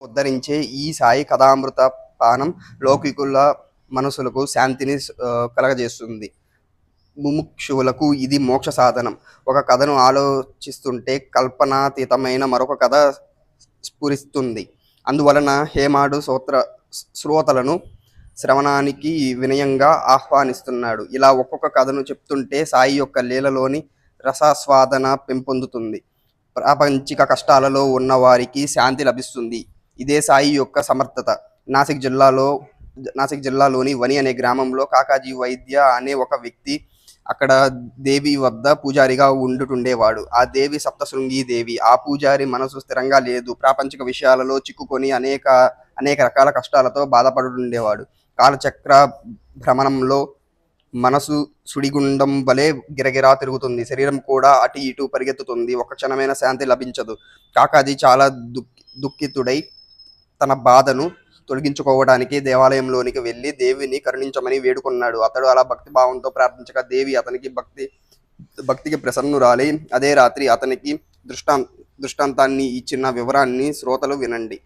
ఉద్ధరించే ఈ సాయి కథామృత పానం లౌకికుల మనసులకు శాంతిని కలగజేస్తుంది. ముముక్షువులకు ఇది మోక్ష సాధనం. ఒక కథను ఆలోచిస్తుంటే కల్పనాతీతమైన మరొక కథ స్ఫురిస్తుంది. అందువలన హేమాడు శ్రోతలను శ్రవణానికి వినయంగా ఆహ్వానిస్తున్నాడు. ఇలా ఒక్కొక్క కథను చెప్తుంటే సాయి యొక్క లీలలోని రసాస్వాదన పెంపొందుతుంది. ప్రాపంచిక కష్టాలలో ఉన్న వారికి శాంతి లభిస్తుంది. ఇదే సాయి యొక్క సమర్థత. నాసిక్ జిల్లాలోని వని అనే గ్రామంలో కాకాజీ వైద్య అనే ఒక వ్యక్తి అక్కడ దేవి వద్ద పూజారిగా ఉండుతుండేవాడు. ఆ దేవి సప్తశృంగి దేవి. ఆ పూజారి మనసు స్థిరంగా లేదు. ప్రాపంచిక విషయాలలో చిక్కుకొని అనేక రకాల కష్టాలతో బాధపడుతుండేవాడు. కాలచక్ర భ్రమణంలో మనసు సుడిగుండం వలె గిరగిరా తిరుగుతుంది. శరీరం కూడా అటు ఇటు పరిగెత్తుతుంది. ఒక క్షణమైన శాంతి లభించదు. కాకాజీ చాలా దుఃఖితుడై తన బాధను తొలగించుకోవడానికి దేవాలయంలోనికి వెళ్ళి దేవిని కరుణించమని వేడుకున్నాడు. అతడు అలా భక్తిభావంతో ప్రార్థించగా దేవి అతనికి భక్తికి ప్రసన్నురాలై అదే రాత్రి అతనికి దృష్టాంతాన్ని ఇచ్చిన వివరాన్ని శ్రోతలు వినండి.